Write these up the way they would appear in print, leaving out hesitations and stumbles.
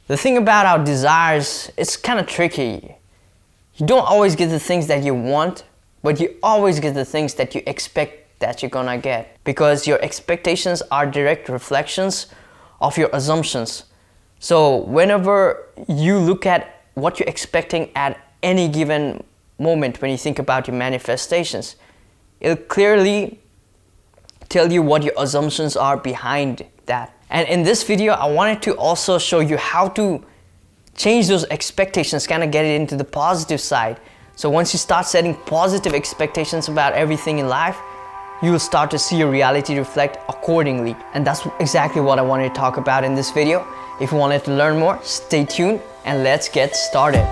The thing about our desires, it's kind of tricky. You don't always get the things that you want, but you always get the things that you expect that you're gonna get. Because your expectations are direct reflections of your assumptions. So whenever you look at what you're expecting at any given moment when you think about your manifestations, it'll clearly tell you what your assumptions are behind that. And in this video, I wanted to also show you how to change those expectations, kind of get it into the positive side. So once you start setting positive expectations about everything in life, you will start to see your reality reflect accordingly. And that's exactly what I wanted to talk about in this video. If you wanted to learn more, stay tuned and let's get started.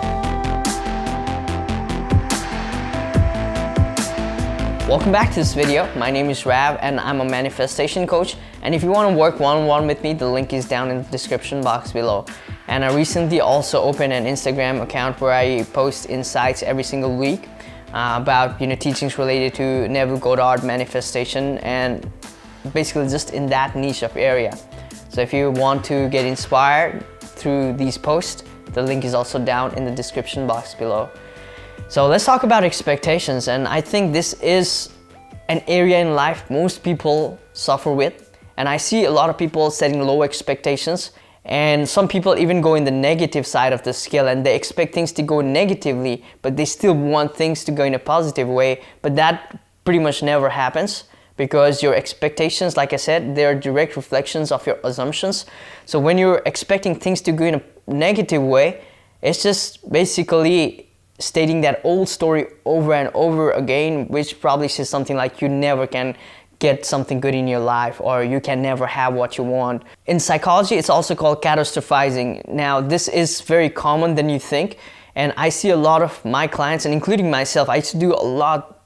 Welcome back to this video. My name is Rav and I'm a manifestation coach. And if you want to work one-on-one with me, the link is down in the description box below. And I recently also opened an Instagram account where I post insights every single week about teachings related to Neville Goddard manifestation and basically just in that niche of area. So if you want to get inspired through these posts, the link is also down in the description box below. So let's talk about expectations, and I think this is an area in life most people suffer with, and I see a lot of people setting low expectations, and some people even go in the negative side of the scale and they expect things to go negatively, but they still want things to go in a positive way, but that pretty much never happens because your expectations, like I said, they're direct reflections of your assumptions. So when you're expecting things to go in a negative way, it's just basically stating that old story over and over again, which probably says something like you never can get something good in your life or you can never have what you want. In psychology, it's also called catastrophizing. Now, this is very common than you think, and I see a lot of my clients, and including myself, I used to do a lot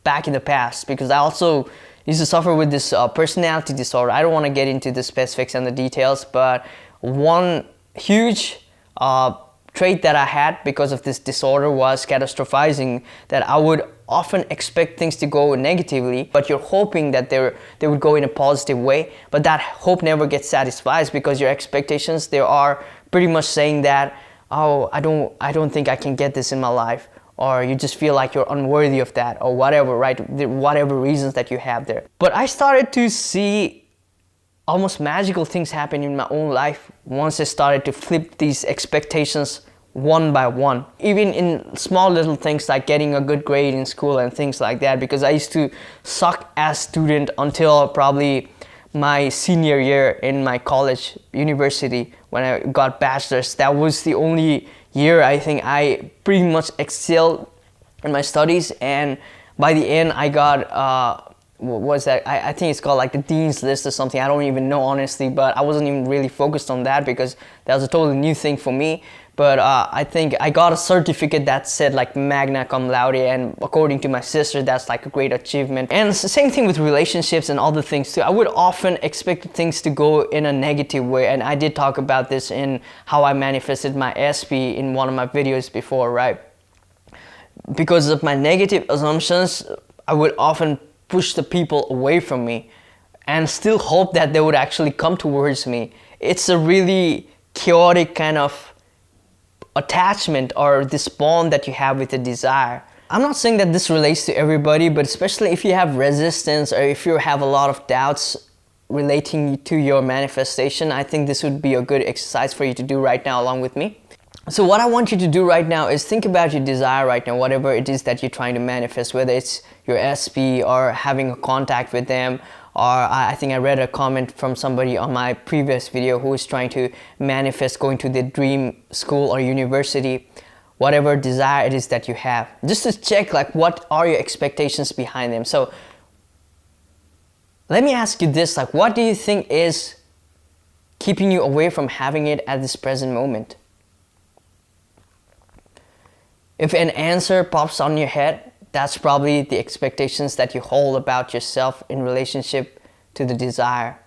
back in the past because I also used to suffer with this personality disorder. I don't want to get into the specifics and the details, but one huge trait that I had because of this disorder was catastrophizing, that I would often expect things to go negatively, but you're hoping that they would go in a positive way, but that hope never gets satisfied because your expectations, they are pretty much saying that, oh, I don't think I can get this in my life, or you just feel like you're unworthy of that, or whatever, right? Whatever reasons that you have there. But I started to see almost magical things happen in my own life once I started to flip these expectations one by one, even in small little things like getting a good grade in school and things like that, because I used to suck as student until probably my senior year in my college university when I got bachelor's. That was the only year I think I pretty much excelled in my studies, and by the end I got what was that? I think it's called like the Dean's List or something. I don't even know honestly, but I wasn't even really focused on that because that was a totally new thing for me. But I think I got a certificate that said like magna cum laude, and according to my sister, that's like a great achievement. And it's the same thing with relationships and other things too. I would often expect things to go in a negative way, and I did talk about this in how I manifested my SP in one of my videos before, right? Because of my negative assumptions, I would often push the people away from me and still hope that they would actually come towards me. It's a really chaotic kind of attachment or this bond that you have with a desire. I'm not saying that this relates to everybody, but especially if you have resistance or if you have a lot of doubts relating to your manifestation, I think this would be a good exercise for you to do right now along with me. So what I want you to do right now is think about your desire right now, whatever it is that you're trying to manifest, whether it's your SP or having a contact with them, or I think I read a comment from somebody on my previous video who is trying to manifest going to the dream school or university, whatever desire it is that you have. Just to check like what are your expectations behind them. So let me ask you this, like what do you think is keeping you away from having it at this present moment? If an answer pops on your head, that's probably the expectations that you hold about yourself in relationship to the desire.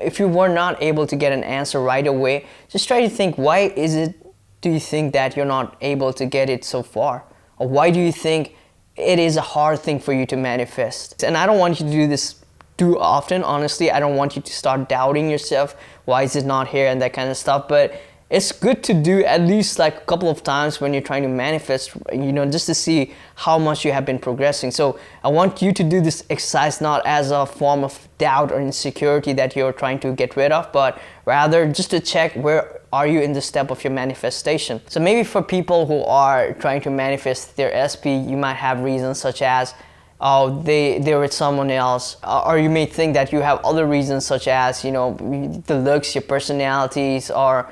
If you were not able to get an answer right away, just try to think, why is it, do you think that you're not able to get it so far? Or why do you think it is a hard thing for you to manifest? And I don't want you to do this too often, honestly. I don't want you to start doubting yourself. Why is it not here and that kind of stuff. But it's good to do at least like a couple of times when you're trying to manifest, just to see how much you have been progressing. So I want you to do this exercise not as a form of doubt or insecurity that you're trying to get rid of, but rather just to check where are you in the step of your manifestation. So maybe for people who are trying to manifest their SP, you might have reasons such as, oh, they're with someone else, or you may think that you have other reasons such as, the looks, your personalities, or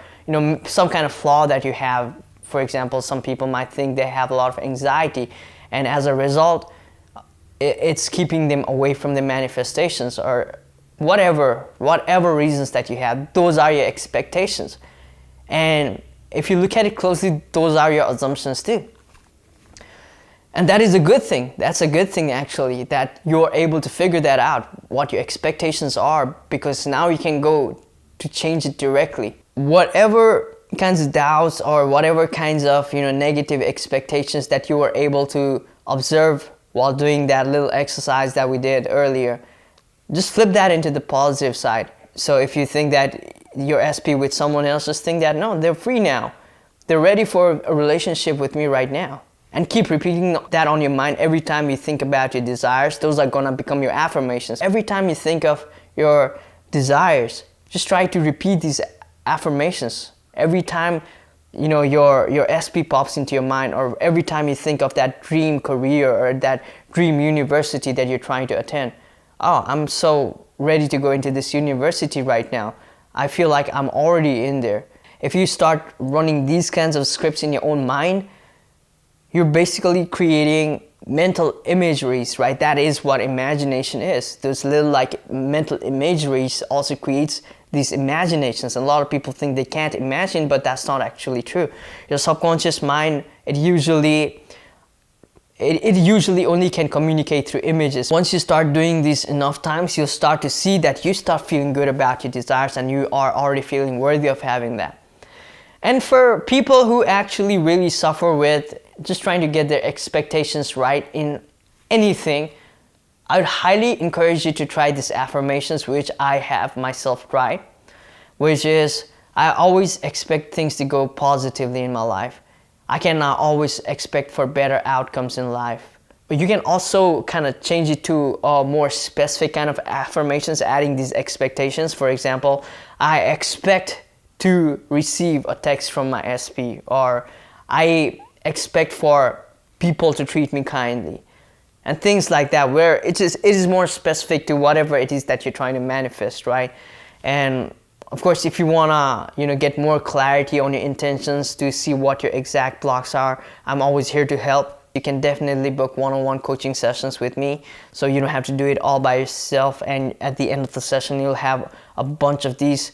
some kind of flaw that you have. For example, some people might think they have a lot of anxiety, and as a result, it's keeping them away from the manifestations, or whatever reasons that you have. Those are your expectations, and if you look at it closely, those are your assumptions too. And that is a good thing. That's a good thing, actually, that you're able to figure that out, what your expectations are, because now you can go to change it directly. Whatever kinds of doubts or whatever kinds of negative expectations that you were able to observe while doing that little exercise that we did earlier, just flip that into the positive side. So if you think that you're SP with someone else, just think that no, they're free now. They're ready for a relationship with me right now. And keep repeating that on your mind every time you think about your desires. Those are gonna become your affirmations. Every time you think of your desires, just try to repeat these affirmations. Every time your SP pops into your mind, or every time you think of that dream career or that dream university that you're trying to attend. Oh, I'm so ready to go into this university right now. I feel like I'm already in there. If you start running these kinds of scripts in your own mind, you're basically creating mental imageries, right? That is what imagination is. Those little mental imageries also creates these imaginations. And a lot of people think they can't imagine, but that's not actually true. Your subconscious mind, it usually only can communicate through images. Once you start doing this enough times, you'll start to see that you start feeling good about your desires, and you are already feeling worthy of having that. And for people who actually really suffer with just trying to get their expectations right in anything, I would highly encourage you to try these affirmations, which I have myself tried, which is, I always expect things to go positively in my life. I cannot always expect for better outcomes in life. But you can also kind of change it to more specific kind of affirmations, adding these expectations. For example, I expect to receive a text from my SP, or I expect for people to treat me kindly, and things like that, where it is more specific to whatever it is that you're trying to manifest, right? And of course, if you wanna get more clarity on your intentions to see what your exact blocks are, I'm always here to help. You can definitely book one-on-one coaching sessions with me, so you don't have to do it all by yourself, and at the end of the session you'll have a bunch of these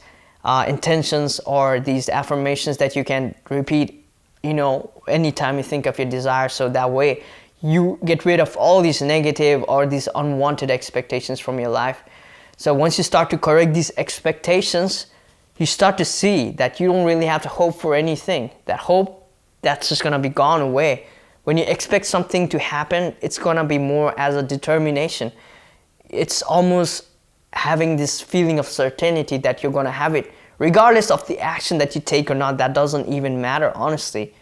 intentions or these affirmations that you can repeat anytime you think of your desires, so that way you get rid of all these negative or these unwanted expectations from your life. So once you start to correct these expectations, you start to see that you don't really have to hope for anything. That hope, that's just gonna be gone away. When you expect something to happen, it's gonna be more as a determination. It's almost having this feeling of certainty that you're gonna have it. Regardless of the action that you take or not, that doesn't even matter, honestly.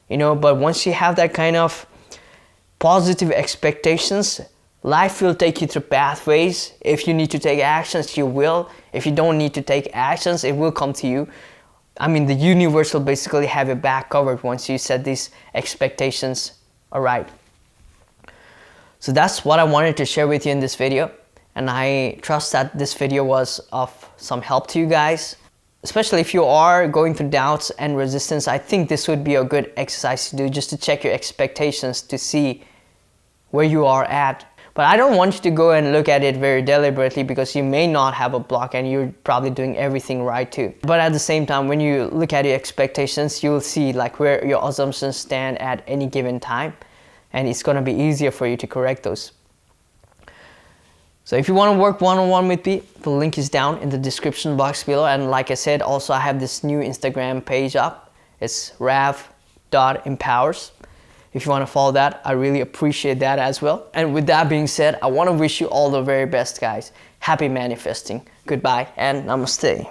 But once you have that kind of positive expectations, life will take you through pathways. If you need to take actions, you will. If you don't need to take actions, it will come to you. I mean, the universe will basically have your back covered once you set these expectations right. So that's what I wanted to share with you in this video. And I trust that this video was of some help to you guys. Especially if you are going through doubts and resistance, I think this would be a good exercise to do, just to check your expectations to see where you are at. But I don't want you to go and look at it very deliberately, because you may not have a block and you're probably doing everything right too. But at the same time, when you look at your expectations, you'll see where your assumptions stand at any given time, and it's going to be easier for you to correct those. So if you want to work one-on-one with me, the link is down in the description box below. And like I said, also I have this new Instagram page up. It's rav.empowers. If you want to follow that, I really appreciate that as well. And with that being said, I want to wish you all the very best, guys. Happy manifesting. Goodbye and namaste.